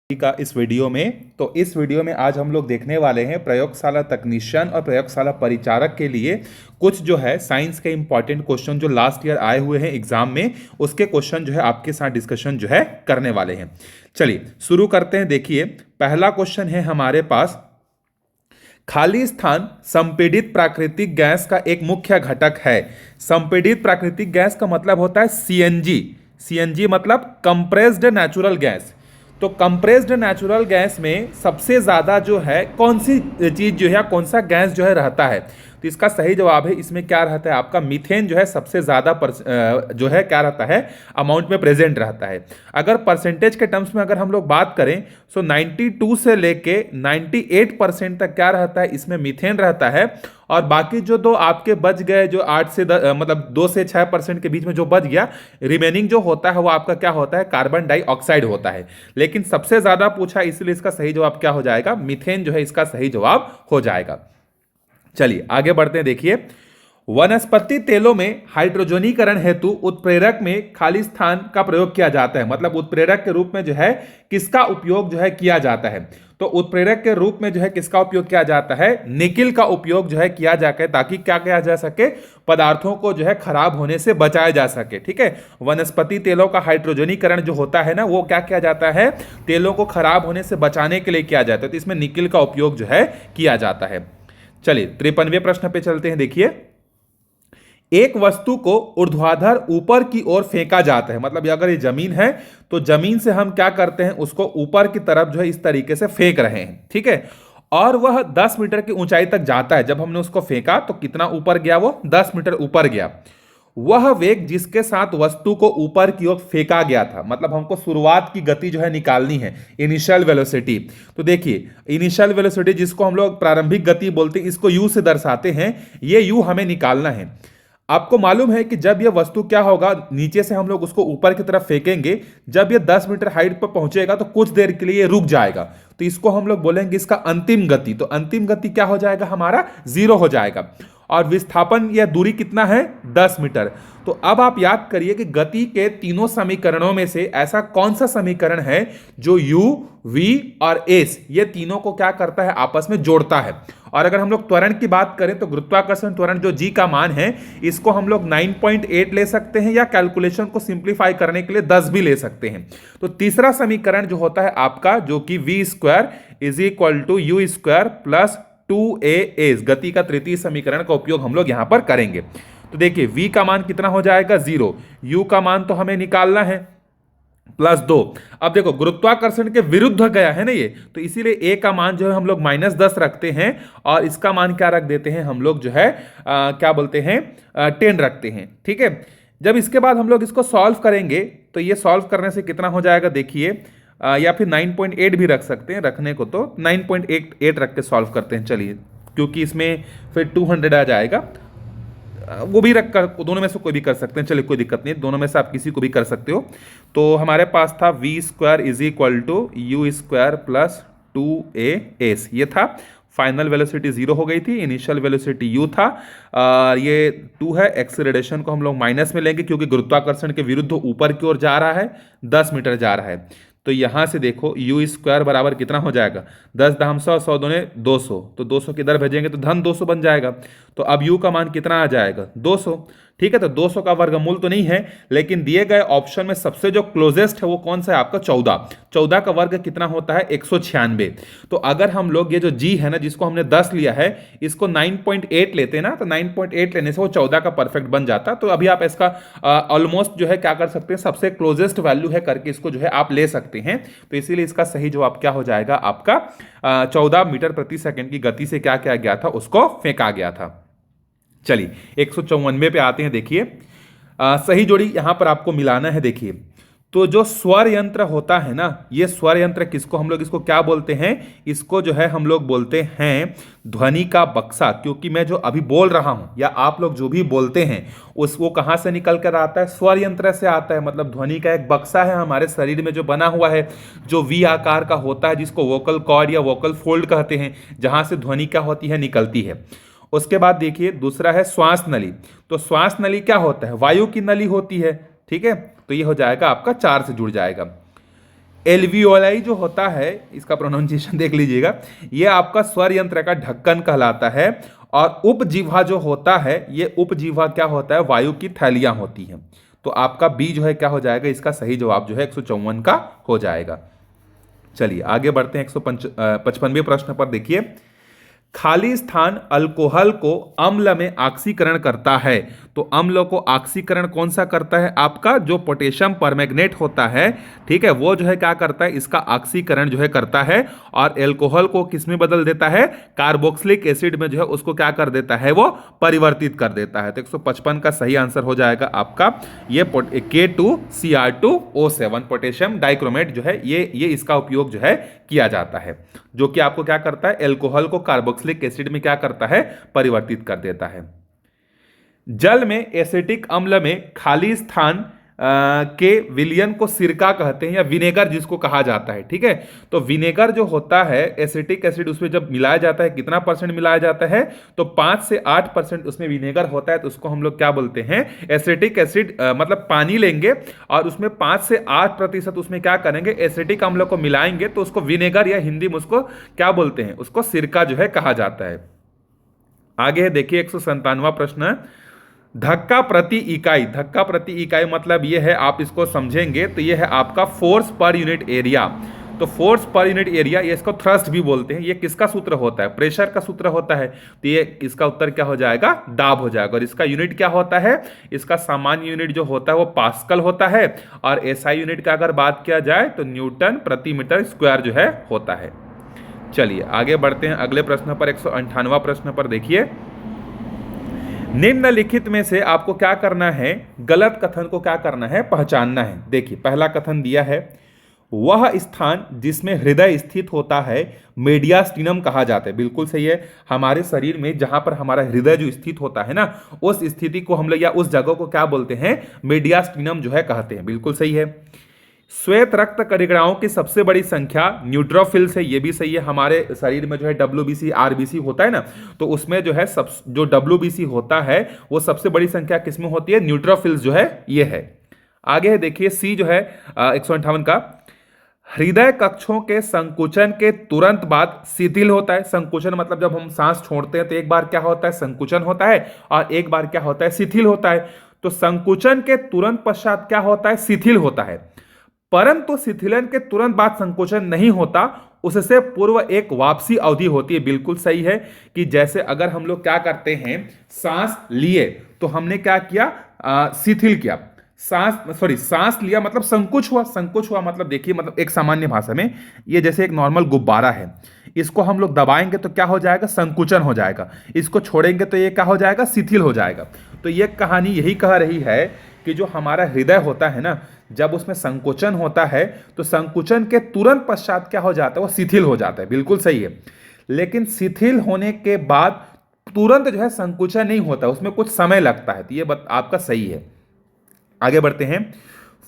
का इस वीडियो में। तो इस वीडियो में आज हम लोग देखने वाले हैं प्रयोगशाला तकनीशियन और प्रयोगशाला परिचारक के लिए कुछ जो है साइंस के इंपॉर्टेंट क्वेश्चन जो लास्ट ईयर आए हुए हैं एग्जाम में, उसके क्वेश्चन जो है आपके साथ डिस्कशन जो है करने वाले हैं। चलिए शुरू करते हैं। देखिए पहला क्वेश्चन है हमारे पास, खाली स्थान संपीड़ित प्राकृतिक गैस का एक मुख्य घटक है। संपीड़ित प्राकृतिक गैस का मतलब होता है सीएनजी। सीएनजी मतलब कंप्रेस्ड नेचुरल गैस। तो कंप्रेस्ड नेचुरल गैस में सबसे ज्यादा जो है कौन सी चीज जो है, कौन सा गैस जो है रहता है? तो इसका सही जवाब है, इसमें क्या रहता है आपका मीथेन जो है सबसे ज्यादा जो है क्या रहता है अमाउंट में प्रेजेंट रहता है। अगर परसेंटेज के टर्म्स में अगर हम लोग बात करें तो 92 से लेके 98% तक क्या रहता है, इसमें मीथेन रहता है। और बाकी जो दो आपके बच गए, जो 8 से 10 मतलब 2 से 6% के बीच में जो बच गया, रिमेनिंग जो होता है वो आपका क्या होता है, कार्बन डाइऑक्साइड होता है। लेकिन सबसे ज्यादा पूछा इसलिए इसका सही जवाब क्या हो जाएगा, मीथेन जो है इसका सही जवाब हो जाएगा। चलिए आगे बढ़ते हैं। देखिए वनस्पति तेलों में हाइड्रोजनीकरण हेतु उत्प्रेरक में खाली स्थान का प्रयोग किया जाता है। मतलब उत्प्रेरक के रूप में जो है किसका उपयोग जो है किया जाता है? तो उत्प्रेरक के रूप में जो है किसका उपयोग किया जाता है, निकिल का उपयोग जो है किया जाता है, ताकि क्या किया जा सके, पदार्थों को जो है खराब होने से बचाया जा सके। ठीक है, वनस्पति तेलों का हाइड्रोजनीकरण जो होता है ना, वो क्या किया जाता है, तेलों को खराब होने से बचाने के लिए किया जाता है। तो इसमें निकिल का उपयोग जो है किया जाता है। चलिए 53वें प्रश्न पे चलते हैं। देखिए एक वस्तु को ऊर्ध्वाधर ऊपर की ओर फेंका जाता है। मतलब अगर ये जमीन है तो जमीन से हम क्या करते हैं, उसको ऊपर की तरफ जो है इस तरीके से फेंक रहे हैं। ठीक है, और वह 10 मीटर की ऊंचाई तक जाता है। जब हमने उसको फेंका तो कितना ऊपर गया, वो 10 मीटर ऊपर गया। वह वेग जिसके साथ वस्तु को ऊपर की ओर फेंका गया था, मतलब हमको शुरुआत की गति जो है निकालनी है, इनिशियल वेलोसिटी। तो देखिए इनिशियल वेलोसिटी जिसको हम लोग प्रारंभिक गति बोलते हैं, इसको यू से दर्शाते हैं। ये यू हमें निकालना है। आपको मालूम है कि जब यह वस्तु क्या होगा, नीचे से हम लोग उसको ऊपर की तरफ फेंकेंगे, जब यह 10 मीटर हाइट पर पहुंचेगा तो कुछ देर के लिए ये रुक जाएगा। तो इसको हम लोग बोलेंगे इसका अंतिम गति। तो अंतिम गति क्या हो जाएगा, हमारा 0 हो जाएगा। और विस्थापन या दूरी कितना है, 10 मीटर। तो अब आप याद करिए कि गति के तीनों समीकरणों में से ऐसा कौन सा समीकरण है जो u, v और s ये तीनों को क्या करता है, आपस में जोड़ता है। और अगर हम लोग त्वरण की बात करें तो गुरुत्वाकर्षण त्वरण जो g का मान है, इसको हम लोग 9.8 ले सकते हैं, या कैलकुलेशन को सिंप्लीफाई करने के लिए 10 भी ले सकते हैं। तो तीसरा समीकरण जो होता है आपका, जो कि v square is equal to u square plus 2as, गति का तृतीय समीकरण का उपयोग हम लोग यहां पर करेंगे। तो देखिए v का मान कितना हो जाएगा, 0। u का मान तो हमें निकालना है +2। अब देखो गुरुत्वाकर्षण के विरुद्ध गया है ना ये, तो इसीलिए a का मान जो है हम लोग -10 रखते हैं, और इसका मान क्या रख देते हैं हम लोग, जो है क्या बोलते हैं, 10 रखते हैं। ठीक है, जब इसके बाद हम लोग इसको सॉल्व करेंगे तो ये सॉल्व करने से कितना हो जाएगा, देखिए या फिर 9.8 भी रख सकते हैं, रखने को तो 9.88 रख के सॉल्व करते हैं। चलिए, क्योंकि इसमें फिर 200 आ जाएगा, वो भी रख कर, दोनों में से कोई भी कर सकते हैं। चलिए कोई दिक्कत नहीं, दोनों में से आप किसी को भी कर सकते हो। तो हमारे पास था v square is equal to u square plus 2as, ये था। फाइनल वेलोसिटी 0 हो गई थी, इनिशियल वेलोसिटी u था, ये 2 है। एक्सीलरेशन को हम लोग माइनस में लेंगे क्योंकि गुरुत्वाकर्षण के विरुद्ध ऊपर की ओर जा रहा है, 10 मीटर जा रहा है। तो यहां से देखो यू स्क्वायर बराबर कितना हो जाएगा, 10 दाम 100, 100 दूने 200, तो 200 किधर भेजेंगे तो धन 200 बन जाएगा। तो अब यू का मान कितना आ जाएगा, 200। ठीक है, तो 200 का वर्गमूल तो नहीं है, लेकिन दिए गए ऑप्शन में सबसे जो क्लोजेस्ट है वो कौन सा है आपका, 14। 14 का वर्ग कितना होता है, 196। तो अगर हम लोग ये जो g है ना, जिसको हमने 10 लिया है, इसको 9.8 लेते हैं ना, तो 9.8 लेने से वो 14 का परफेक्ट बन जाता। तो अभी आप इसका ऑलमोस्ट जो है क्या कर सकते हैं, सबसे क्लोजेस्ट वैल्यू है करके इसको जो है आप ले सकते हैं। तो इसीलिए इसका सही जवाब क्या हो जाएगा आपका, 14 मीटर प्रति सेकंड की गति से क्या किया गया था, उसको फेंका गया था। चलिए 194 पे आते हैं। देखिए सही जोड़ी यहां पर आपको मिलाना है। देखिए तो जो स्वर यंत्र होता है ना, ये स्वर यंत्र किसको हम लोग, इसको क्या बोलते हैं, इसको जो है हम लोग बोलते हैं ध्वनि का बक्सा। क्योंकि मैं जो अभी बोल रहा हूं या आप लोग जो भी बोलते हैं वो कहां से निकल कर आता है, स्वर यंत्र से आता है। मतलब ध्वनि का एक बक्सा है हमारे शरीर में जो बना हुआ है, जो वी आकार का होता है, जिसको वोकल कॉर्ड या वोकल फोल्ड कहते हैं, जहां से ध्वनि क्या होती है, निकलती है। उसके बाद देखिए दूसरा है श्वास नली। तो श्वास नली क्या होता है, वायु की नली होती है। ठीक है, तो ये हो जाएगा आपका 4 से जुड़ जाएगा। एल्वियोलाई जो होता है, इसका प्रोनाउंसिएशन देख लीजिएगा, ये आपका स्वर यंत्र का ढक्कन कहलाता है। और उपजिह्वा जो होता है, ये उपजिह्वा क्या होता है, वायु की थैलियां होती हैं। तो आपका बी जो है क्या हो जाएगा, इसका सही जवाब जो है 154 का हो जाएगा। चलिए आगे बढ़ते हैं 155वें प्रश्न पर। देखिए, खाली स्थान अल्कोहल को अम्ल में ऑक्सीकरण करता है। तो अम्ल को ऑक्सीकरण कौन सा करता है, आपका जो पोटेशियम परमैंगनेट होता है, ठीक है, वो जो है क्या करता है, इसका ऑक्सीकरण जो है करता है। और एल्कोहल को किस में बदल देता है, कार्बोक्सिलिक एसिड में जो है उसको क्या कर देता है, वो परिवर्तित कर देता है। तो 155 का सही आंसर हो जाएगा आपका ये K2Cr2O7 पोटेशियम डाइक्रोमेट जो है, ये इसका उपयोग जो है किया जाता है, जो कि आपको क्या करता है, एल्कोहल को कार्बोक्सिलिक एसिड में क्या करता है, परिवर्तित कर देता है। जल में एसिटिक अम्ल में खाली स्थान के विलयन को सिरका कहते हैं, या विनेगर जिसको कहा जाता है, ठीक है। तो विनेगर जो होता है, एसिटिक एसिड उसमें जब मिलाया जाता है, कितना परसेंट मिलाया जाता है, तो 5 से 8% उसमें विनेगर होता है। तो उसको हम लोग क्या बोलते हैं, एसिटिक एसिड, मतलब पानी लेंगे और उसमें 5 से 8% उसमें क्या करेंगे, एसिटिक अम्ल को मिलाएंगे, तो उसको विनेगर, या हिंदी में उसको क्या बोलते हैं, उसको सिरका जो है कहा जाता है। आगे देखिए 157वां प्रश्न है, धक्का प्रति इकाई। धक्का प्रति इकाई मतलब ये है, आप इसको समझेंगे तो ये है आपका फोर्स पर यूनिट एरिया। तो फोर्स पर यूनिट एरिया, ये इसको थ्रस्ट भी बोलते हैं। ये किसका सूत्र होता है, प्रेशर का सूत्र होता है। तो ये इसका उत्तर क्या हो जाएगा, दाब हो जाएगा। और इसका यूनिट क्या होता है, इसका सामान्य यूनिट जो होता है वो पास्कल होता है। और एसआई यूनिट का अगर बात किया जाए तो न्यूटन प्रति मीटर स्क्वायर जो है होता है। चलिए आगे बढ़ते हैं अगले प्रश्न पर। 158वां प्रश्न पर देखिए, निम्नलिखित में से आपको क्या करना है, गलत कथन को क्या करना है, पहचानना है। देखिए पहला कथन दिया है, वह स्थान जिसमें हृदय स्थित होता है मीडियास्टिनम कहा जाता है। बिल्कुल सही है। हमारे शरीर में जहां पर हमारा हृदय जो स्थित होता है ना, उस स्थिति को हम लोग या उस जगह को क्या बोलते हैं, मीडियास्टिनम जो है कहते हैं। बिल्कुल सही है। श्वेत रक्त कणिकाओं की सबसे बड़ी संख्या न्यूट्रोफिल्स है, ये भी सही है। हमारे शरीर में जो है डब्ल्यूबीसी आरबीसी होता है ना, तो उसमें जो है जो डब्ल्यूबीसी होता है वो सबसे बड़ी संख्या किसमें होती है, न्यूट्रोफिल्स जो है ये है। आगे है देखिए सी जो है 158 का, हृदय कक्षों के संकुचन के तुरंत बाद शिथिल होता है। संकुचन मतलब जब हम सांस छोड़ते हैं तो एक बार क्या होता है, संकुचन होता है, और एक बार क्या होता है, शिथिल होता है। तो संकुचन के तुरंत पश्चात क्या होता है, शिथिल होता है। परंतु शिथिलन के तुरंत बाद संकोचन नहीं होता, उससे पूर्व एक वापसी अवधि होती है। बिल्कुल सही है कि जैसे अगर हम लोग क्या करते हैं, सांस लिए तो हमने क्या किया, शिथिल किया। सांस लिया मतलब संकुच हुआ। संकुच हुआ मतलब देखिए, मतलब एक सामान्य भाषा में ये जैसे एक नॉर्मल गुब्बारा है, इसको हम लोग दबाएंगे तो क्या हो जाएगा, संकुचन हो जाएगा। इसको छोड़ेंगे तो ये क्या हो जाएगा, शिथिल हो जाएगा। तो ये कहानी यही कह रही है कि जो हमारा हृदय होता है ना, जब उसमें संकुचन होता है तो संकुचन के तुरंत पश्चात क्या हो जाता है, वो शिथिल हो जाता है। बिल्कुल सही है। लेकिन शिथिल होने के बाद तुरंत जो है संकुचन नहीं होता, उसमें कुछ समय लगता है। तो ये बात आपका सही है। आगे बढ़ते हैं,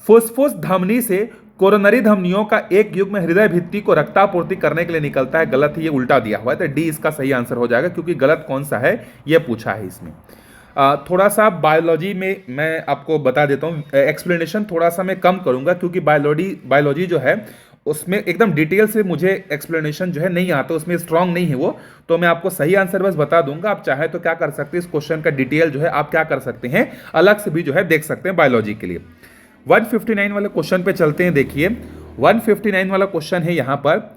फुसफुस धमनी से कोरोनरी धमनियों का एक युग्म हृदय भित्ति को रक्तापूर्ति करने के लिए निकलता है। गलत है, ये उल्टा दिया हुआ है। तो डी इसका सही आंसर हो जाएगा, क्योंकि गलत कौन सा है ये पूछा है इसमें। थोड़ा सा बायोलॉजी में मैं आपको बता देता हूँ, एक्सप्लेनेशन थोड़ा सा मैं कम करूँगा, क्योंकि बायोलॉजी जो है उसमें एकदम डिटेल से मुझे एक्सप्लेनेशन जो है नहीं आता, उसमें स्ट्रांग नहीं है वो। तो मैं आपको सही आंसर बस बता दूंगा। आप चाहे तो क्या कर सकते हैं, इस क्वेश्चन का डिटेल जो है आप क्या कर सकते हैं, अलग से भी जो है देख सकते हैं बायोलॉजी के लिए। 159 वाले क्वेश्चन पे चलते हैं। देखिए 159 वाला क्वेश्चन है यहाँ पर,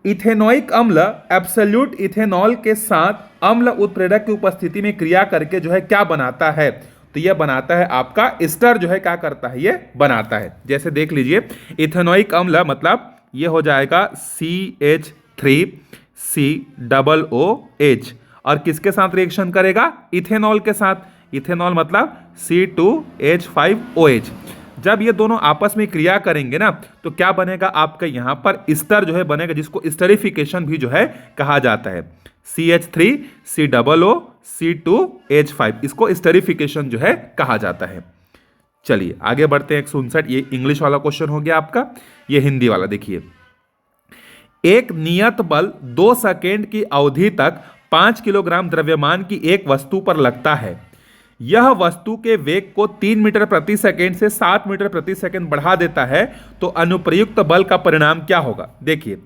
इथेनोइक अम्ल एब्सोल्यूट इथेनॉल के साथ अम्ल उत्प्रेरक की उपस्थिति में क्रिया करके जो है क्या बनाता है, तो यह बनाता है आपका एस्टर जो है क्या करता है, ये बनाता है। जैसे देख लीजिए, इथेनोइक अम्ल मतलब ये हो जाएगा CH3COOH, और किसके साथ रिएक्शन करेगा, इथेनॉल के साथ। इथेनॉल मतलब C2H5OH। जब ये दोनों आपस में क्रिया करेंगे ना, तो क्या बनेगा आपका यहाँ पर एस्टर जो है बनेगा, जिसको एस्टरिफिकेशन भी जो है कहा जाता है। CH3COOC2H5, इसको एस्टरिफिकेशन जो है कहा जाता है। चलिए आगे बढ़ते हैं। 159, ये इंग्लिश वाला क्वेश्चन हो गया आपका। ये हिंदी वाला देखिए, एक नियत बल 2 सेकेंड की अवधि तक 5 किलोग्राम द्रव्यमान की एक वस्तु पर लगता है। यह वस्तु के वेग को 3 मीटर प्रति सेकंड से 7 मीटर प्रति सेकंड बढ़ा देता है, तो अनुप्रयुक्त बल का परिणाम क्या होगा। देखिए,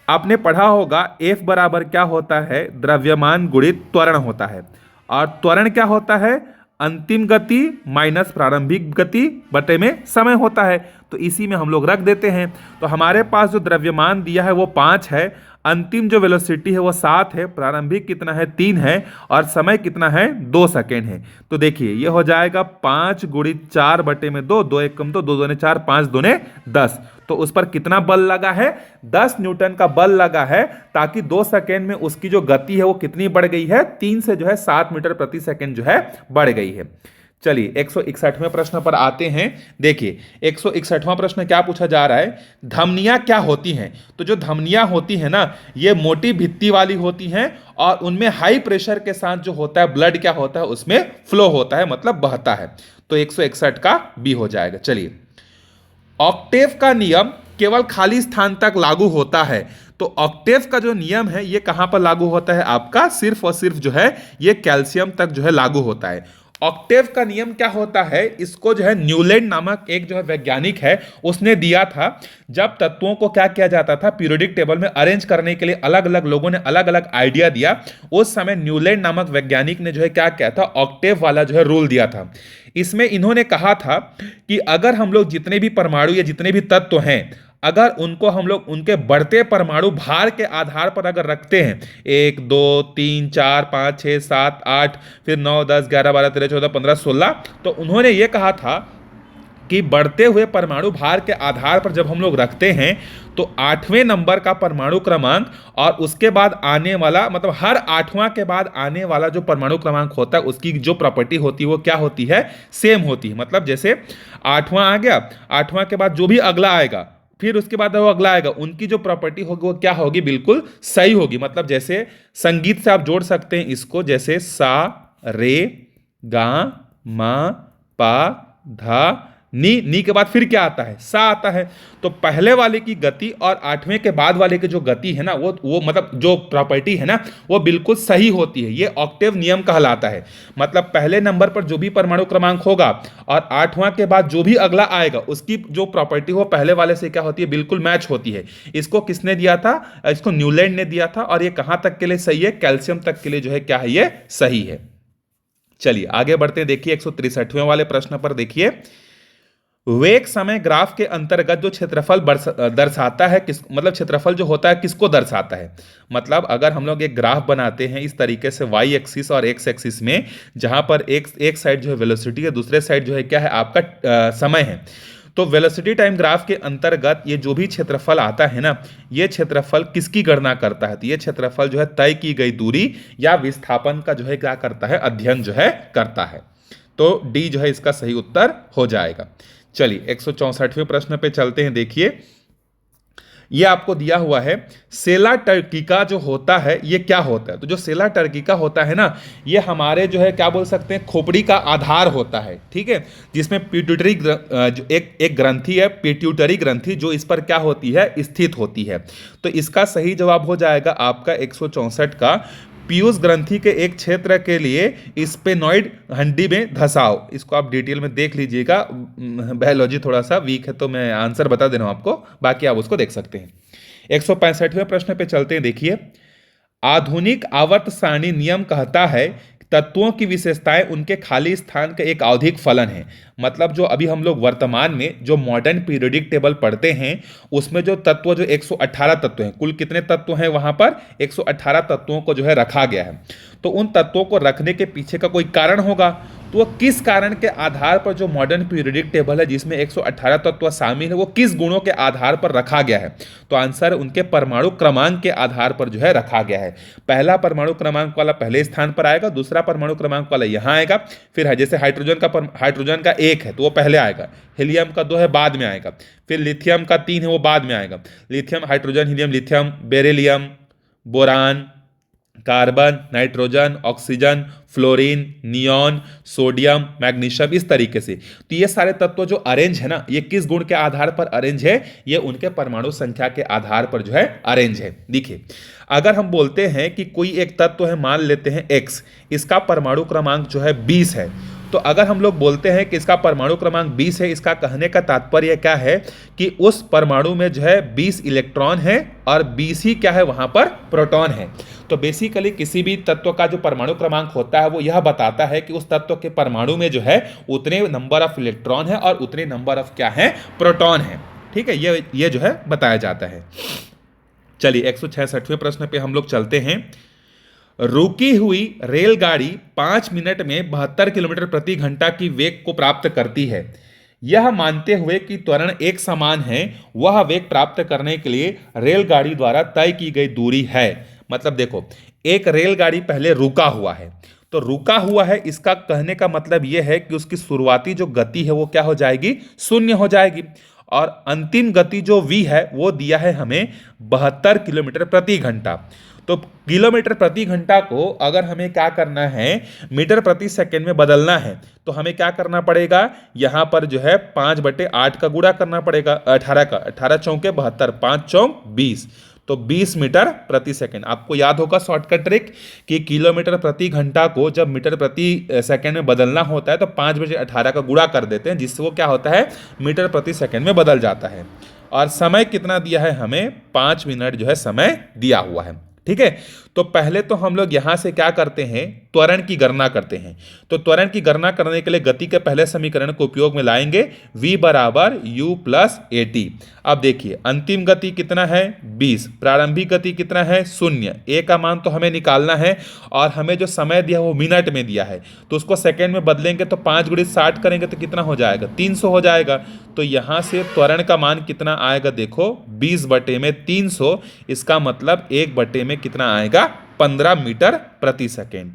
आपने पढ़ा होगा F बराबर क्या होता है, द्रव्यमान गुणित त्वरण होता है, और त्वरण क्या होता है, अंतिम गति माइनस प्रारंभिक गति बटे में समय होता है। तो इसी में हम लोग रख देते हैं। तो हमारे पास जो द्रव्यमान दिया है वो 5 है, अंतिम जो वेलोसिटी है वो 7 है, प्रारंभिक कितना है 3 है, और समय कितना है 2 सेकेंड है। तो देखिए ये हो जाएगा 5 गुणित 4 बटे में 2, 2 एक कम, तो 2 दूने 4, 5 दूने 10। तो उस पर कितना बल लगा है, 10 न्यूटन का बल लगा है, ताकि 2 सेकेंड में उसकी जो गति है वो कितनी बढ़ गई है, 3 से जो है 7 मीटर प्रति सेकेंड जो है बढ़ गई है। चलिए 161वें प्रश्न पर आते हैं। देखिए 161वां प्रश्न क्या पूछा जा रहा है, धमनियां क्या होती हैं। तो जो धमनियां होती हैं ना, ये मोटी भित्ति वाली होती हैं, और उनमें हाई प्रेशर के साथ जो होता है ब्लड क्या होता है, उसमें फ्लो होता है, मतलब बहता है। तो 161 का बी हो जाएगा। चलिए, ऑक्टेव का नियम केवल खाली स्थान तक लागू होता है। तो ऑक्टेव का जो नियम है ये कहां पर लागू होता है, आपका सिर्फ और सिर्फ जो है ये कैल्शियम तक जो है लागू होता है। ऑक्टेव का नियम क्या होता है, इसको जो है न्यूलैंड नामक एक जो है वैज्ञानिक है उसने दिया था। जब तत्वों को क्या किया जाता था, पीरियोडिक टेबल में अरेंज करने के लिए अलग अलग लोगों ने अलग अलग आइडिया दिया। उस समय न्यूलैंड नामक वैज्ञानिक ने जो है क्या किया था, ऑक्टेव वाला जो है रूल दिया था। इसमें इन्होंने कहा था कि अगर हम लोग जितने भी परमाणु या जितने भी तत्व हैं, अगर उनको हम लोग उनके बढ़ते परमाणु भार के आधार पर अगर रखते हैं, 1 2 3 4 5 6 7 8, फिर 9 10 11 12 13 14 15 16, तो उन्होंने ये कहा था कि बढ़ते हुए परमाणु भार के आधार पर जब हम लोग रखते हैं, तो 8वें नंबर का परमाणु क्रमांक और उसके बाद आने वाला, मतलब हर 8वां के बाद आने वाला जो परमाणु क्रमांक होता है उसकी जो प्रॉपर्टी होती है वो क्या होती है, सेम होती है। मतलब जैसे 8वां आ गया, 8वां के बाद जो भी अगला आएगा, फिर उसके बाद वो अगला आएगा, उनकी जो प्रॉपर्टी होगी वो क्या होगी, बिल्कुल सही होगी। मतलब जैसे संगीत से आप जोड़ सकते हैं इसको, जैसे सा रे गा मा पा धा नी के बाद फिर क्या आता है, सा आता है। तो पहले वाले की गति और 8वें के बाद वाले की जो गति है ना, वो मतलब जो प्रॉपर्टी है ना, वो बिल्कुल सही होती है। ये ऑक्टेव नियम कहलाता है। मतलब पहले नंबर पर जो भी परमाणु क्रमांक होगा और 8वां के बाद जो भी अगला आएगा, उसकी जो प्रॉपर्टी हो पहले वाले से क्या होती है, बिल्कुल मैच होती है। इसको किसने दिया था, इसको न्यूलैंड ने दिया था। और ये कहां तक के लिए सही है, कैल्शियम तक के लिए जो है क्या है, ये सही है। चलिए आगे बढ़ते हैं। देखिए 163वें वाले प्रश्न पर देखिए, वेग समय ग्राफ के अंतर्गत जो क्षेत्रफल दर्शाता है, किस मतलब क्षेत्रफल जो होता है किसको दर्शाता है। मतलब अगर हम लोग एक ग्राफ बनाते हैं इस तरीके से, वाई एक्सिस और एक्स एक्सिस में, जहां पर एक साइड जो है वेलोसिटी है, दूसरे साइड जो है क्या है, आपका समय है। तो वेलोसिटी टाइम ग्राफ के अंतर्गत ये जो भी क्षेत्रफल आता है ना, ये क्षेत्रफल किसकी गणना करता है, तो ये क्षेत्रफल जो है तय की गई दूरी या विस्थापन का जो है क्या करता है, अध्ययन जो है करता है। तो डी जो है इसका सही उत्तर हो जाएगा। चलिए 164वें प्रश्न पे चलते हैं। देखिए ये आपको दिया हुआ है, सेला टर्किका जो होता है ये क्या होता है। तो जो सेला टर्किका होता है ना, ये हमारे जो है क्या बोल सकते हैं, खोपड़ी का आधार होता है, ठीक है, जिसमें पिट्यूटरी जो एक ग्रंथि है, पिट्यूटरी ग्रंथि, जो इस पर क्या होती है, स्थित होती है। तो इसका सही जवाब हो जाएगा आपका 164 का, पीयूष ग्रंथि के एक क्षेत्र के लिए स्पेनॉइड हड्डी में धसाव। इसको आप डिटेल में देख लीजिएगा, बायोलॉजी थोड़ा सा वीक है तो मैं आंसर बता दे रहा हूं आपको, बाकी आप उसको देख सकते हैं। 165वें प्रश्न पे चलते हैं। देखिए, आधुनिक आवर्त सारणी नियम कहता है तत्वों की विशेषताएं उनके खाली स्थान का एक आवधिक फलन है। मतलब जो अभी हम लोग वर्तमान में जो मॉडर्न पीरियोडिक टेबल पढ़ते हैं, उसमें जो तत्व जो 118 तत्व हैं, कुल कितने तत्व हैं वहां पर, 118 तत्वों को जो है रखा गया है। तो उन तत्वों को रखने के पीछे का कोई कारण होगा, तो वो किस कारण के आधार पर जो मॉडर्न पीरियोडिक टेबल है जिसमें 118 तत्व शामिल है, वो किस गुणों के आधार पर रखा गया है। तो आंसर उनके परमाणु क्रमांक के आधार पर जो है रखा गया है। पहला परमाणु क्रमांक वाला पहले स्थान पर आएगा, दूसरा परमाणु क्रमांक वाला यहाँ आएगा, फिर है जैसे हाइड्रोजन का 1 है तो वो पहले आएगा, हीलियम का 2 है बाद में आएगा, फिर लिथियम का 3 है वो बाद में आएगा। Lithium, hydrogen, helium, lithium, beryllium, boron, carbon, nitrogen, oxygen, fluorine, neon, sodium, magnesium, इस तरीके से। तो ये सारे तत्व जो अरेंज है ना, ये किस गुण के आधार पर अरेंज है, ये उनके परमाणु संख्या के आधार पर जो है अरेंज है। देखिए अगर हम बोलते हैं कि कोई एक तत्व है, मान लेते हैं X, इसका परमाणु क्रमांक जो है 20 है, तो अगर हम लोग बोलते हैं कि इसका परमाणु क्रमांक 20 है, इसका कहने का तात्पर्य क्या है कि उस परमाणु में जो है 20 इलेक्ट्रॉन है और 20 ही क्या है वहां पर प्रोटॉन है। तो बेसिकली किसी भी तत्व का जो परमाणु क्रमांक होता है वो यह बताता है कि उस तत्व के परमाणु में जो है उतने नंबर ऑफ इलेक्ट्रॉन है और उतने नंबर ऑफ क्या है प्रोटॉन है। ठीक है, ये जो है बताया जाता है। चलिए 166वें प्रश्न पे हम लोग चलते हैं। रुकी हुई रेलगाड़ी 5 मिनट में 72 किलोमीटर प्रति घंटा की वेग को प्राप्त करती है। यह मानते हुए कि त्वरण एक समान है, वह वेग प्राप्त करने के लिए रेलगाड़ी द्वारा तय की गई दूरी है। मतलब देखो, एक रेलगाड़ी पहले रुका हुआ है, तो रुका हुआ है इसका कहने का मतलब यह है कि उसकी शुरुआती जो गति है वो क्या हो जाएगी, शून्य हो जाएगी। और अंतिम गति जो v है वो दिया है हमें 72 किलोमीटर प्रति घंटा। तो किलोमीटर प्रति घंटा को अगर हमें क्या करना है, मीटर प्रति सेकंड में बदलना है, तो हमें क्या करना पड़ेगा, यहां पर जो है 5/8 का गुणा करना पड़ेगा 18 का, 18 चौके 72, 5 चौक 20, तो 20 मीटर प्रति सेकंड। आपको याद होगा शॉर्टकट ट्रिक कि किलोमीटर प्रति घंटा को जब मीटर प्रति सेकंड में बदलना होता है तो 5/18 का गुणा कर देते हैं, जिससे वो क्या होता है, मीटर प्रति सेकंड में बदल जाता है। और समय कितना दिया है हमें, 5 मिनट जो है समय दिया हुआ है। ठीक है, तो पहले तो हम लोग यहां से क्या करते हैं, त्वरण की गणना करते हैं। तो त्वरण की गणना करने के लिए गति के पहले समीकरण को उपयोग में लाएंगे, v बराबर u प्लस at। अब देखिए अंतिम गति कितना है 20, प्रारंभिक गति कितना है 0, a का मान तो हमें निकालना है और हमें जो समय दिया वो मिनट में दिया है, तो उसको सेकेंड में बदलेंगे तो 5 × 60 करेंगे तो कितना हो जाएगा, 300 हो जाएगा। तो यहां से त्वरण का मान कितना आएगा, देखो 20/300, इसका मतलब 1/में कितना आएगा, 15 मीटर प्रति सेकेंड।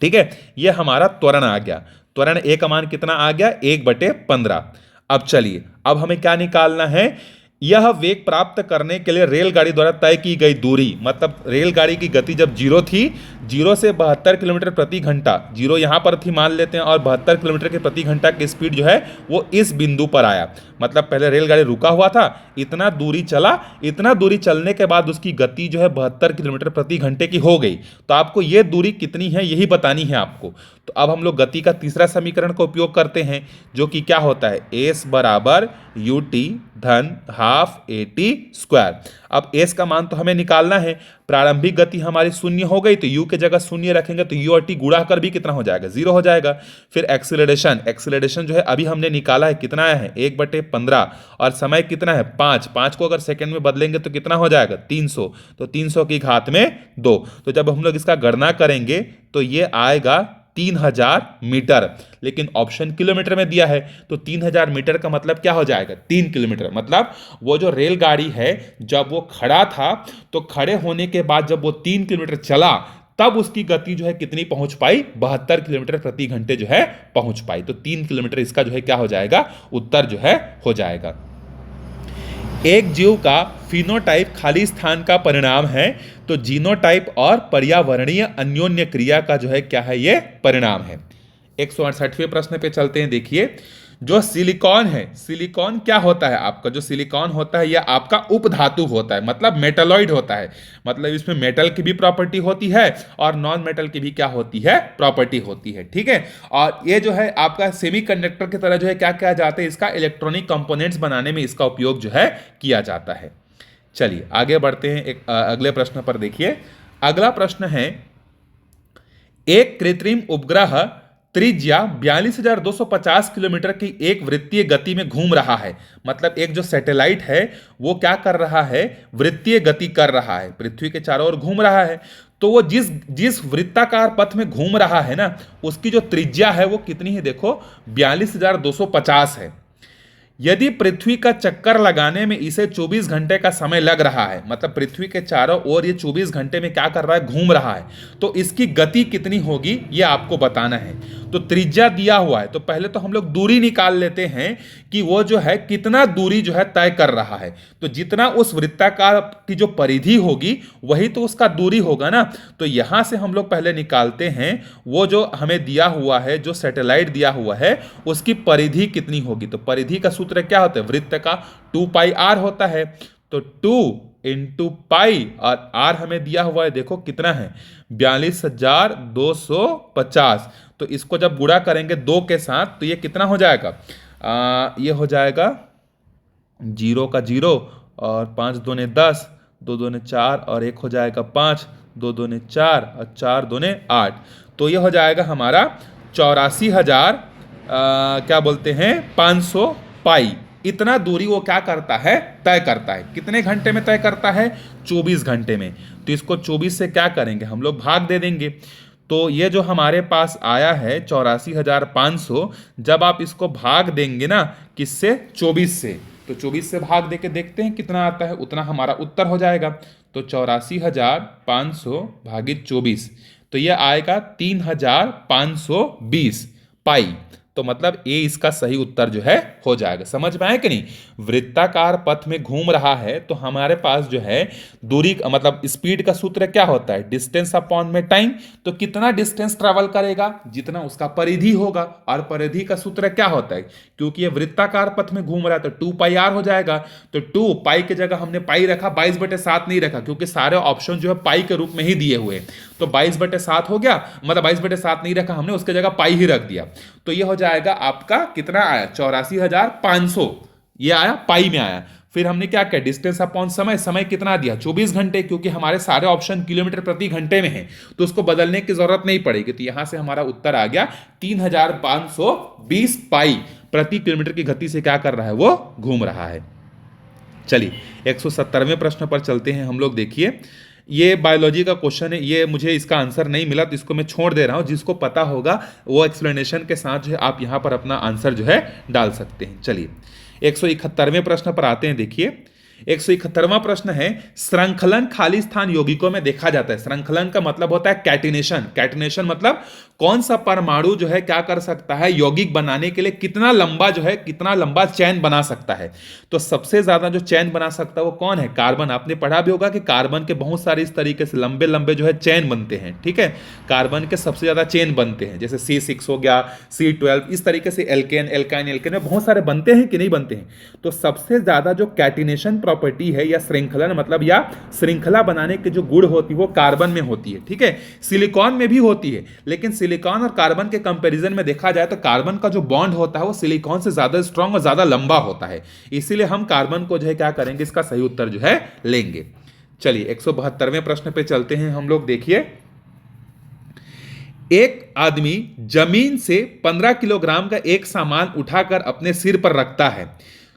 ठीक है, यह हमारा त्वरण आ गया। त्वरण ए का मान कितना आ गया, 1/15। अब चलिए, अब हमें क्या निकालना है, यह वेग प्राप्त करने के लिए रेलगाड़ी द्वारा तय की गई दूरी। मतलब रेलगाड़ी की गति जब 0 थी, 0 से 72 किलोमीटर प्रति घंटा, 0 यहां पर थी मान लेते हैं, और 72 किलोमीटर के प्रति घंटा की स्पीड जो है वो इस बिंदु पर आया। मतलब पहले रेलगाड़ी रुका हुआ था, इतना दूरी चला, इतना दूरी चलने के बाद उसकी गति जो है 72 किलोमीटर प्रति घंटे की हो गई। तो आपको यह दूरी कितनी है यही बतानी है आपको। तो अब हम लोग गति का तीसरा समीकरण का उपयोग करते हैं, जो कि क्या होता है, s बराबर ut धन हाफ at²। अब s का मान तो हमें निकालना है, प्रारंभिक गति हमारी 0 हो गई तो u के जगह 0 रखेंगे तो u और t गुणा कर भी कितना हो जाएगा, 0 हो जाएगा। फिर एक्सीलरेशन जो है अभी हमने निकाला है, कितना आया है 1/15, और समय कितना है 5 को अगर सेकंड में बदलेंगे तो कितना हो जाएगा 300, तो 300 की घात में 2। तो जब हम लोग इसका गणना करेंगे तो ये आएगा 3000 मीटर, लेकिन ऑप्शन किलोमीटर में दिया है, तो 3000 मीटर का मतलब क्या हो जाएगा, 3 किलोमीटर। मतलब वो जो रेलगाड़ी है जब वो खड़ा था तो खड़े होने के बाद जब वो 3 किलोमीटर चला तब उसकी गति जो है कितनी पहुंच पाई, 72 किलोमीटर प्रति घंटे जो है पहुंच पाई। तो 3 किलोमीटर इसका जो है क्या हो जाएगा, उत्तर जो है हो जाएगा। एक जीव का फिनोटाइप खाली स्थान का परिणाम है, तो जीनोटाइप और पर्यावरणीय अन्योन्य क्रिया का जो है क्या है, ये परिणाम है। 168वें प्रश्न पे चलते हैं। देखिए, जो सिलिकॉन है, सिलिकॉन क्या होता है आपका, जो सिलिकॉन होता है यह आपका उपधातु होता है, मतलब मेटलॉइड होता है। मतलब इसमें मेटल की भी प्रॉपर्टी होती है और नॉन मेटल की भी क्या होती है, प्रॉपर्टी होती है। ठीक है, और ये जो है आपका सेमीकंडक्टर की तरह जो है क्या किया जाता है, इसका इलेक्ट्रॉनिक कंपोनेंट्स बनाने में इसका उपयोग जो है किया जाता है। चलिए आगे बढ़ते हैं, एक अगले प्रश्न पर। देखिए अगला प्रश्न है, एक कृत्रिम उपग्रह त्रिज्या 42,250 किलोमीटर की एक वृत्तीय गति में घूम रहा है। मतलब एक जो सैटेलाइट है वो क्या कर रहा है, वृत्तीय गति कर रहा है, पृथ्वी के चारों ओर घूम रहा है। तो वो जिस वृत्ताकार पथ में घूम रहा है ना, उसकी जो त्रिज्या है वो कितनी है, देखो 42,250 है। यदि पृथ्वी का चक्कर लगाने में इसे 24 घंटे का समय लग रहा है, मतलब पृथ्वी के चारों ओर ये 24 घंटे में क्या कर रहा है, घूम रहा है, तो इसकी गति कितनी होगी ये आपको बताना है। तो त्रिज्या दिया हुआ है, तो पहले तो हम लोग दूरी निकाल लेते हैं कि वो जो है कितना दूरी जो है तय कर रहा है। तो जितना उस वृत्ताकार की जो परिधि होगी वही तो उसका दूरी होगा ना। तो यहां से हम लोग पहले निकालते हैं, वो जो हमें दिया हुआ है, जो सैटेलाइट दिया हुआ है उसकी परिधि कितनी होगी। तो परिधि का सूत्र क्या होता है, वृत्त का 2πr होता है। तो 2 × पाई, और r हमें दिया हुआ है, देखो कितना है 42,250। तो इसको जब गुणा करेंगे 2 के साथ तो ये कितना हो जाएगा, ये हो जाएगा 0 का 0 और 5 दूने 10, 2 दूने 4 और 1 हो जाएगा 5, 2 दूने 4 और 4 दूने 8। तो ये हो जाएगा हमारा 84,000 क्या बोलते हैं 500 पाई। इतना दूरी वो क्या करता है, तय करता है। कितने घंटे में तय करता है, 24 घंटे में। तो इसको 24 से क्या करेंगे हम लोग, भाग दे देंगे। तो ये जो हमारे पास आया है 84,500, जब आप इसको भाग देंगे ना किससे, 24 से, तो 24 से भाग दे के देखते हैं कितना आता है, उतना हमारा उत्तर हो जाएगा। तो 84,500 भागित 24, तो ये आएगा 3,520 पाई। तो मतलब ए इसका सही उत्तर जो है हो जाएगा। समझ में आए कि नहीं। वृत्ताकार पथ में घूम रहा है तो हमारे पास जो है दूरी मतलब स्पीड का सूत्र क्या होता है, डिस्टेंस अपॉन में टाइम। तो कितना डिस्टेंस ट्रैवल करेगा, जितना उसका परिधि होगा। और परिधि का सूत्र क्या होता है, क्योंकि ये वृत्ताकार पथ में घूम रहा है तो 2πr हो जाएगा। तो 2 पाई की जगह हमने पाई रखा, 22/7 नहीं रखा, क्योंकि सारे ऑप्शन जो है पाई के रूप में ही दिए हुए। तो 22/7 हो गया, मतलब 22/7 नहीं रखा हमने, उसके जगह पाई ही रख दिया। तो ये हो जाएगा आपका कितना आया, 84,500 ये आया, पाई में आया। फिर हमने क्या किया, डिस्टेंस अपॉन समय, समय कितना दिया 24 घंटे, क्योंकि हमारे सारे ऑप्शन किलोमीटर प्रति घंटे में है तो उसको बदलने की जरूरत नहीं पड़ेगी। तो यहां से हमारा उत्तर आ गया 3,520 पाई प्रति किलोमीटर की गति से क्या कर रहा है, वो घूम रहा है। चलिए 170वें प्रश्न पर चलते हैं हम लोग। देखिए ये बायोलॉजी का क्वेश्चन है, ये मुझे इसका आंसर नहीं मिला तो इसको मैं छोड़ दे रहा हूं। जिसको पता होगा वो एक्सप्लेनेशन के साथ जो है आप यहां पर अपना आंसर जो है डाल सकते हैं। चलिए 171वें प्रश्न पर आते हैं। देखिए 171वां प्रश्न है, श्रृंखलन खाली स्थान यौगिकों में देखा जाता है। श्रृंखलन का मतलब होता है कैटिनेशन। कैटिनेशन मतलब कौन सा परमाणु जो है क्या कर सकता है, यौगिक बनाने के लिए कितना लंबा जो है, कितना लंबा चैन बना सकता है। तो सबसे ज्यादा जो चैन बना सकता है वो कौन है, कार्बन। आपने पढ़ा भी होगा कि कार्बन के बहुत सारे इस तरीके से लंबे लंबे जो है चैन बनते हैं, ठीक है। कार्बन के सबसे ज्यादा चेन बनते हैं, जैसे C6 हो गया, C12, इस तरीके से एल्केन एल्काइन एल्केन में बहुत सारे बनते हैं कि नहीं बनते हैं। तो सबसे ज्यादा जो कैटिनेशन प्रॉपर्टी है या श्रृंखलन मतलब या श्रृंखला बनाने के जो गुण होती है वो कार्बन में होती है, ठीक है। सिलिकॉन में भी होती है, लेकिन सिलिकॉन और कार्बन के कंपैरिजन में देखा जाए तो कार्बन का जो बॉन्ड होता है वो सिलिकॉन से ज्यादा स्ट्रांग और ज्यादा लंबा होता है। इसीलिए हम कार्बन को जो है क्या करेंगे, इसका सही उत्तर जो है लेंगे। चलिए 172वें प्रश्न पे चलते हैं हम लोग। देखिए एक आदमी जमीन से 15 किलोग्राम का एक सामान उठाकर अपने सिर पर रखता है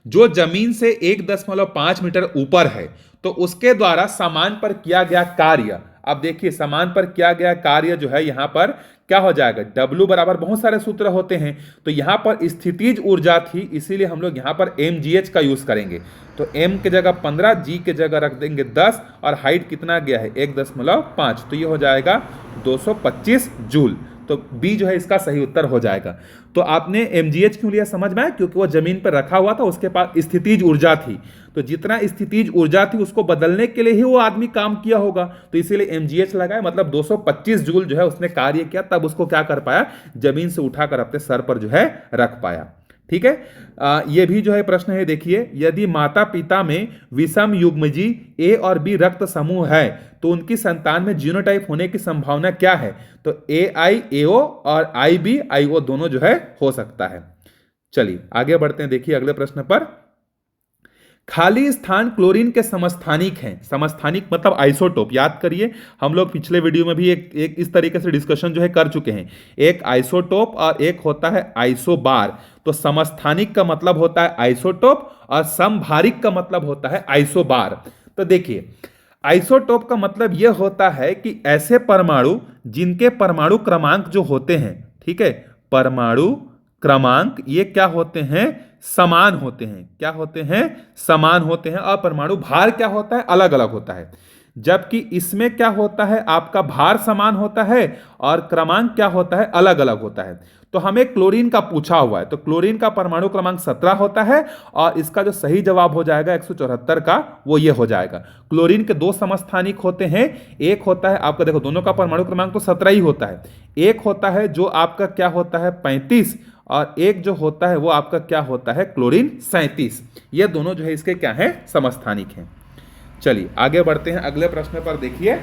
जो जमीन से 1.5 मीटर ऊपर है। तो उसके द्वारा सामान पर किया गया कार्य, अब देखिए सामान पर किया गया कार्य जो है यहां पर क्या हो जाएगा, W बराबर बहुत सारे सूत्र होते हैं। तो यहां पर स्थितिज ऊर्जा थी, इसीलिए हम लोग यहां पर mgh का यूज करेंगे। तो m के जगह 15, g के जगह रख देंगे 10 और हाइट कितना गया है 1.5, तो ये हो जाएगा 225 जूल। तो बी जो है इसका सही उत्तर हो जाएगा। तो आपने mgh क्यों लिया समझ में आया, क्योंकि वो जमीन पर रखा हुआ था, उसके पास स्थितिज ऊर्जा थी। तो जितना स्थितिज ऊर्जा थी उसको बदलने के लिए ही वो आदमी काम किया होगा, तो इसीलिए mgh लगाया, मतलब 225 जूल जो है उसने कार्य किया, तब उसको क्या कर पाया, जमीन से उठाकर अपने सर पर जो है रख पाया। ठीक है। ये भी जो है प्रश्न है। देखिए यदि माता पिता में विषम युग्मजी ए और बी रक्त समूह है तो उनकी संतान में जीनोटाइप होने की संभावना क्या है। तो AIAO और IBIO दोनों जो है हो सकता है। चलिए आगे बढ़ते हैं। देखिए अगले प्रश्न पर, खाली स्थान क्लोरीन के समस्थानिक हैं। समस्थानिक मतलब आइसोटोप। याद करिए हम लोग पिछले वीडियो में भी एक इस तरीके से डिस्कशन जो है कर चुके हैं। एक आइसोटोप और एक होता है आइसोबार। तो समस्थानिक का मतलब होता है आइसोटोप और समभारिक का मतलब होता है आइसोबार। तो देखिए आइसोटोप का मतलब यह होता है कि ऐसे परमाणु जिनके परमाणु क्रमांक जो होते हैं, ठीक है, परमाणु क्रमांक ये क्या होते हैं, समान होते हैं। क्या होते हैं, समान होते हैं। और परमाणु भार क्या होता है, अलग अलग होता है। जबकि इसमें क्या होता है, आपका भार समान होता है और क्रमांक क्या होता है, अलग अलग होता है। तो हमें क्लोरीन का पूछा हुआ है, तो क्लोरीन का परमाणु क्रमांक 17 होता है और इसका जो सही जवाब हो जाएगा 174 का, वो ये हो जाएगा। क्लोरीन के दो समस्थानिक होते हैं। एक होता है आपका, देखो दोनों का परमाणु क्रमांक तो 17 ही होता है। एक होता है जो आपका क्या होता है 35 और एक जो होता है वो आपका क्या होता है क्लोरीन 37। ये दोनों जो है इसके क्या है, समस्थानिक हैं। चलिए आगे बढ़ते हैं अगले प्रश्न पर। देखिए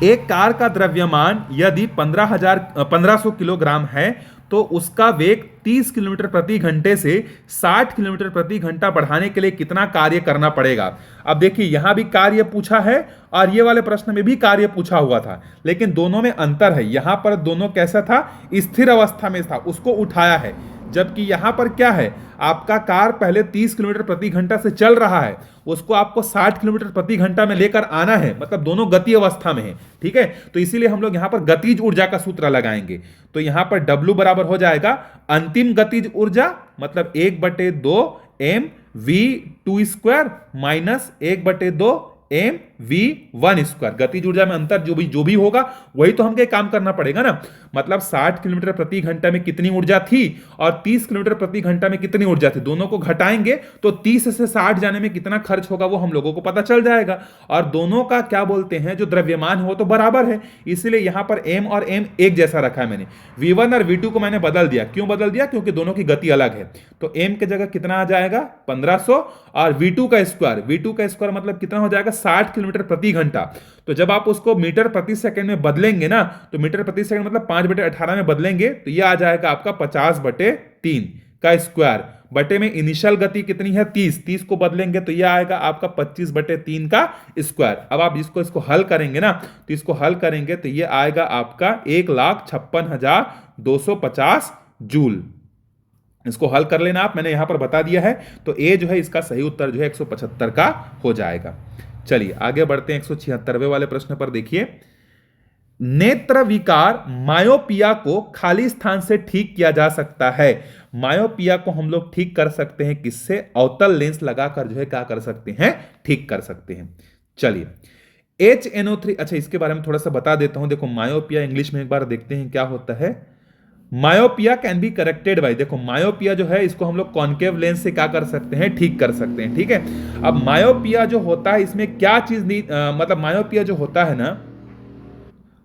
एक कार का द्रव्यमान यदि 1500 किलोग्राम है तो उसका वेग 30 किलोमीटर प्रति घंटे से 60 किलोमीटर प्रति घंटा बढ़ाने के लिए कितना कार्य करना पड़ेगा। अब देखिए यहां भी कार्य पूछा है और ये वाले प्रश्न में भी कार्य पूछा हुआ था, लेकिन दोनों में अंतर है। यहां पर दोनों कैसा था, स्थिर अवस्था में था, उसको उठाया है, जबकि यहां पर क्या है, आपका कार पहले 30 किलोमीटर प्रति घंटा से चल रहा है, उसको आपको 60 किलोमीटर प्रति घंटा में लेकर आना है, मतलब दोनों गति अवस्था में है। ठीक है, तो इसीलिए हम लोग यहां पर गतिज ऊर्जा का सूत्र लगाएंगे। तो यहां पर W बराबर हो जाएगा अंतिम गतिज ऊर्जा, मतलब 1/2 m v2 square minus 1/2 m v1 square. गतिज ऊर्जा में अंतर जो भी होगा वही तो हमको काम करना पड़ेगा ना। मतलब 60 किलोमीटर प्रति घंटा में कितनी ऊर्जा थी और 30 किलोमीटर प्रति घंटा में कितनी ऊर्जा थी, दोनों को घटाएंगे तो 30 से 60 जाने में कितना खर्च होगा वो हम लोगों को पता चल जाएगा। और दोनों का क्या बोलते हैं, जो द्रव्यमान है वो तो बराबर है, इसलिए यहां पर m और m एक जैसा रखा है मैंने। v1 और v2 को मैंने बदल दिया। क्यों बदल दिया, क्योंकि दोनों की गति अलग है। तो m की जगह कितना आ जाएगा 1500 और v2 का स्क्वायर मतलब कितना हो जाएगा 60 किलोमीटर प्रति घंटा। तो जब आप उसको मीटर प्रति सेकंड में बदलेंगे ना, तो मीटर प्रति सेकंड मतलब 5/18 में बदलेंगे तो ये आ जाएगा आपका 50/3 का स्क्वायर। बटे में इनिशियल गति कितनी है 30 को बदलेंगे तो ये आएगा आपका 25/3 का स्क्वायर। अब आप इसको हल करेंगे ना, तो इसको हल करेंगे तो ये आएगा आपका 1,56,250 जूल। इसको हल कर लेना आप, मैंने यहां पर बता दिया है। तो ए जो है इसका सही उत्तर जो है 175 का हो जाएगा। चलिए आगे बढ़ते हैं 176वें वाले प्रश्न पर। देखिए, नेत्र विकार मायोपिया को खाली स्थान से ठीक किया जा सकता है। मायोपिया को हम लोग ठीक कर सकते हैं किससे, अवतल लेंस लगाकर जो है क्या कर सकते हैं, ठीक कर सकते हैं। चलिए HNO3, अच्छा इसके बारे में थोड़ा सा बता देता हूं। देखो मायोपिया इंग्लिश में एक बार देखते हैं क्या होता है। Myopia can be corrected bye, देखो मायोपिया जो है इसको हम लोग कॉन्केव लेंस से क्या कर सकते हैं, ठीक कर सकते हैं। ठीक है, अब मायोपिया जो होता है इसमें क्या चीज मतलब मायोपिया जो होता है ना,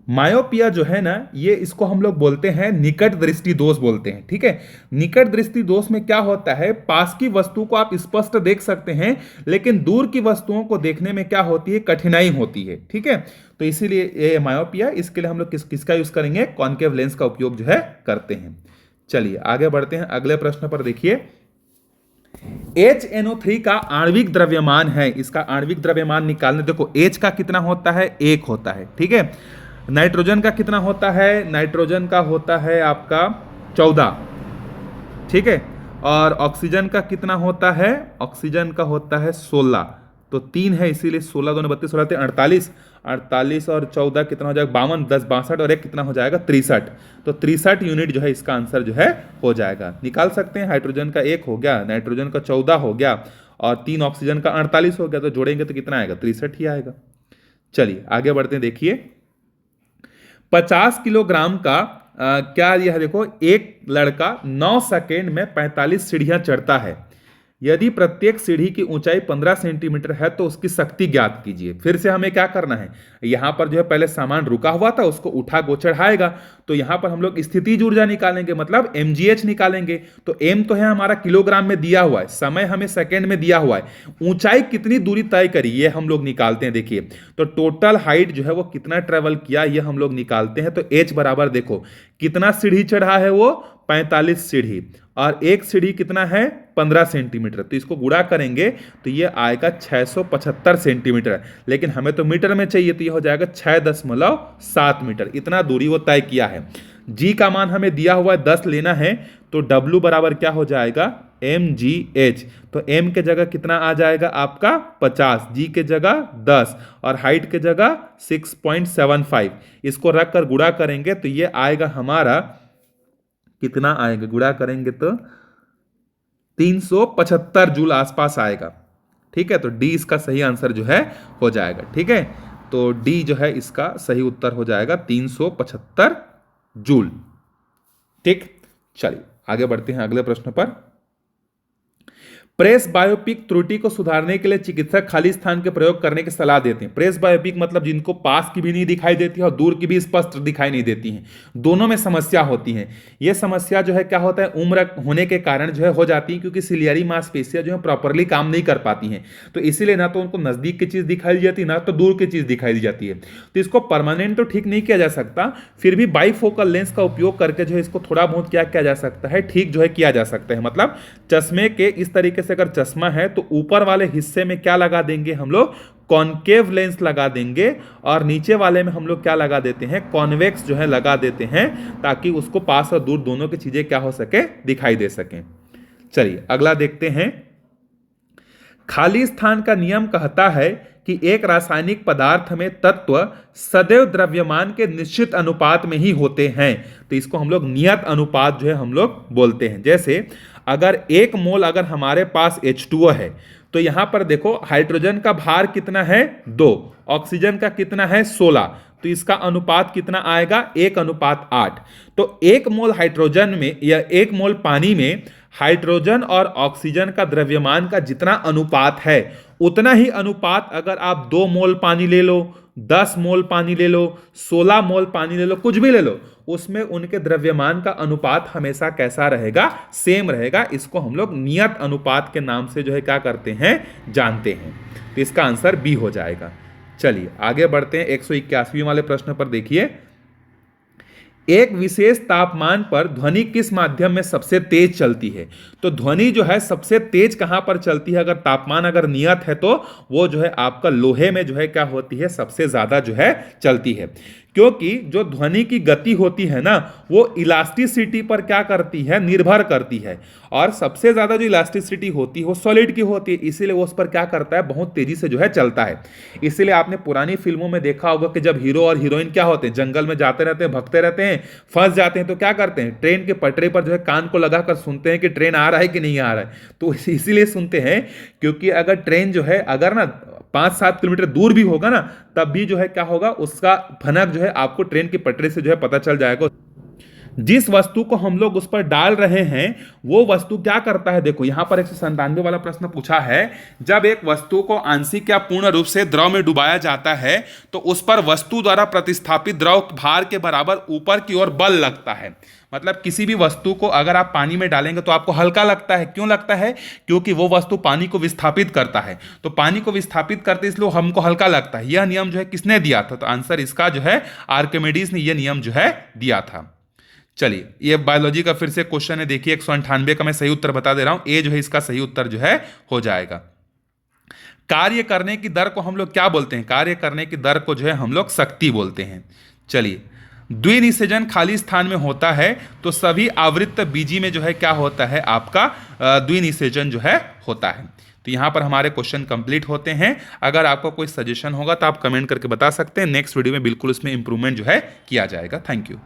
मायोपिया जो है ना, ये इसको हम लोग बोलते हैं निकट दृष्टि दोष बोलते हैं। ठीक है, निकट दृष्टि दोष में क्या होता है, पास की वस्तु को आप स्पष्ट देख सकते हैं लेकिन दूर की वस्तुओं को देखने में क्या होती है, कठिनाई होती है। ठीक है, तो इसीलिए ये मायोपिया, इसके लिए हम लोग किसका यूज करेंगे, कॉन्केव लेंस का उपयोग जो है करते हैं। चलिए आगे बढ़ते हैं अगले प्रश्न पर। देखिए HNO3 का आणविक द्रव्यमान है, इसका आणविक द्रव्यमान निकालने, देखो H का कितना होता है, 1 होता है। ठीक है, नाइट्रोजन का कितना होता है, नाइट्रोजन का होता है आपका 14। ठीक है, और ऑक्सीजन का कितना होता है, ऑक्सीजन का होता है 16। तो 3 है इसीलिए 16 दूनी 32, 16 48, 48 और 14 कितना हो जाएगा 52, 10 62 और 1 कितना हो जाएगा 63। तो 63 यूनिट जो है इसका आंसर जो है हो जाएगा। निकाल सकते हैं, हाइड्रोजन का 1 हो गया, नाइट्रोजन का 14 हो गया और 3 ऑक्सीजन का 48 हो गया, तो जोड़ेंगे तो कितना आएगा 63 ही आएगा। चलिए आगे बढ़ते हैं। देखिए 50 किलोग्राम का क्या यह देखो, एक लड़का 9 सेकेंड में 45 सीढ़ियां चढ़ता है। यदि प्रत्येक सीढ़ी की ऊंचाई 15 सेंटीमीटर है तो उसकी शक्ति ज्ञात कीजिए। फिर से हमें क्या करना है, यहां पर जो है पहले सामान रुका हुआ था उसको उठा को चढ़ाएगा, तो यहां पर हम लोग स्थितिज ऊर्जा निकालेंगे, मतलब mgh निकालेंगे। तो m तो है हमारा किलोग्राम में दिया हुआ है, समय हमें सेकेंड में दिया हुआ है, ऊंचाई कितनी दूरी तय करी ये हम लोग निकालते हैं। देखिए तो टोटल हाइट जो है वो कितना ट्रेवल किया ये हम लोग निकालते हैं। तो h बराबर देखो कितना सीढ़ी चढ़ा है वो 45 सीढ़ी, और एक सीढ़ी कितना है 15 सेंटीमीटर, तो इसको गुणा करेंगे तो ये आएगा 675 सेंटीमीटर। लेकिन हमें तो मीटर में चाहिए, तो ये हो जाएगा 6.7 मीटर, इतना दूरी वो तय किया है। जी का मान हमें दिया हुआ है 10 लेना है, तो W बराबर क्या हो जाएगा mgh। तो m के जगह कितना आ जाएगा आपका 50, g के जगह 10 और हाइट के जगह 6.75। इसको रख कर गुणा करेंगे तो ये आएगा हमारा कितना आएगा, गुणा करेंगे तो 375 जूल आसपास आएगा। ठीक है, तो डी इसका सही आंसर जो है हो जाएगा। ठीक है, तो डी जो है इसका सही उत्तर हो जाएगा 375 जूल। ठीक, चलिए आगे बढ़ते हैं अगले प्रश्न पर। प्रेस बायोपिक त्रुटि को सुधारने के लिए चिकित्सक खाली स्थान के प्रयोग करने की सलाह देते हैं। प्रेस बायोपिक मतलब जिनको पास की भी नहीं दिखाई देती है और दूर की भी स्पष्ट दिखाई नहीं देती हैं, दोनों में समस्या होती है। ये समस्या जो है क्या होता है, उम्र होने के कारण जो है हो जाती है, क्योंकि सिलियरी मांसपेशियां जो है प्रॉपरली काम नहीं कर पाती हैं। तो इसीलिए ना तो उनको नजदीक की चीज दिखाई दी जाती है, ना तो दूर की चीज दिखाई दी जाती है। तो इसको परमानेंट तो ठीक नहीं किया जा सकता, फिर भी बाईफोकल लेंस का उपयोग करके जो है इसको थोड़ा बहुत क्या किया जा सकता है, ठीक जो है किया जा सकता है। मतलब चश्मे के इस तरीके से अगर चश्मा है तो ऊपर वाले हिस्से में क्या लगा देंगे हम लोग, कॉनकेव लेंस लगा देंगे, और नीचे वाले में हम लोग क्या लगा देते हैं, कॉन्वेक्स जो है लगा देते हैं, ताकि उसको पास और दूर दोनों की चीजें क्या हो सके, दिखाई दे सकें। चलिए अगला देखते हैं। खाली स्थान का नियम कहता है कि एक रासायनिक पदार्थ में तत्व सदैव द्रव्यमान के निश्चित अनुपात में ही होते हैं। तो इसको हम लोग नियत अनुपात जो है हम लोग बोलते हैं। जैसे अगर 1 मोल अगर हमारे पास H2O है, तो यहां पर देखो हाइड्रोजन का भार कितना है, 2, ऑक्सीजन का कितना है, 16, तो इसका अनुपात कितना आएगा, 1:8। तो 1 मोल हाइड्रोजन में या 1 मोल पानी में हाइड्रोजन और ऑक्सीजन का द्रव्यमान का जितना अनुपात है, उतना ही अनुपात अगर आप 2 मोल पानी ले लो, 10 मोल पानी ले लो, 16 मोल पानी ले लो, कुछ भी ले लो, उसमें उनके द्रव्यमान का अनुपात हमेशा कैसा रहेगा, सेम रहेगा। इसको हम लोग नियत अनुपात के नाम से जो है क्या करते हैं, जानते हैं। तो इसका आंसर बी हो जाएगा। चलिए आगे बढ़ते हैं। 181वें वाले प्रश्न पर देखिए, एक विशेष तापमान पर ध्वनि किस माध्यम में सबसे तेज चलती है। तो ध्वनि जो है सबसे तेज कहां पर चलती है, अगर तापमान अगर नियत है तो वो जो है आपका लोहे में जो है क्या होती है, सबसे ज्यादा जो है चलती है। क्योंकि जो ध्वनि की गति होती है ना, वो इलास्टिसिटी पर क्या करती है, निर्भर करती है, और सबसे ज्यादा जो इलास्टिसिटी होती है वो सॉलिड की होती है, इसीलिए वो उस पर क्या करता है, बहुत तेजी से जो है चलता है। इसीलिए आपने पुरानी फिल्मों में देखा होगा कि जब हीरो और हीरोइन क्या होते हैं, जंगल में जाते रहते हैं, भगते रहते हैं, फंस जाते हैं, तो क्या करते हैं, ट्रेन के पटरी पर जो है कान को लगाकर सुनते हैं कि ट्रेन आ रहा है कि नहीं आ रहा है। तो इसीलिए सुनते हैं क्योंकि अगर ट्रेन जो है अगर ना 5-7 किलोमीटर दूर भी होगा ना, तब भी जो है क्या होगा, उसका भनक जो है आपको ट्रेन की पटरी से जो है पता चल जाएगा। जिस वस्तु को हम लोग उस पर डाल रहे हैं वो वस्तु क्या करता है, देखो यहां पर 197 वाला प्रश्न पूछा है, जब एक वस्तु को आंशिक या पूर्ण रूप से द्रव में डुबाया जाता है तो उस पर वस्तु द्वारा प्रतिस्थापित द्रव भार के बराबर ऊपर की ओर बल लगता है। मतलब किसी भी वस्तु को अगर आप पानी में डालेंगे तो आपको हल्का लगता है, क्यों लगता है, क्योंकि वो वस्तु पानी को विस्थापित करता है। तो पानी को विस्थापित करते इसलिए हमको हल्का लगता है। यह नियम जो है किसने दिया था, तो आंसर इसका जो है आर्किमिडीज ने यह नियम जो है दिया था। चलिए ये बायोलॉजी का फिर से क्वेश्चन है, देखिए 198 का मैं सही उत्तर बता दे रहा हूं, ए जो है इसका सही उत्तर जो है हो जाएगा। कार्य करने की दर को हम लोग क्या बोलते हैं, कार्य करने की दर को जो है हम लोग शक्ति बोलते हैं। चलिए द्विनिषेचन खाली स्थान में होता है तो सभी आवृत्त बीजी में जो है क्या होता है, आपका द्विनिषेचन जो है होता है। तो यहां पर हमारे क्वेश्चन कंप्लीट होते हैं। अगर आपको कोई सजेशन होगा तो आप कमेंट करके बता सकते हैं, नेक्स्ट वीडियो में बिल्कुल उसमें इंप्रूवमेंट जो है किया जाएगा। Thank you.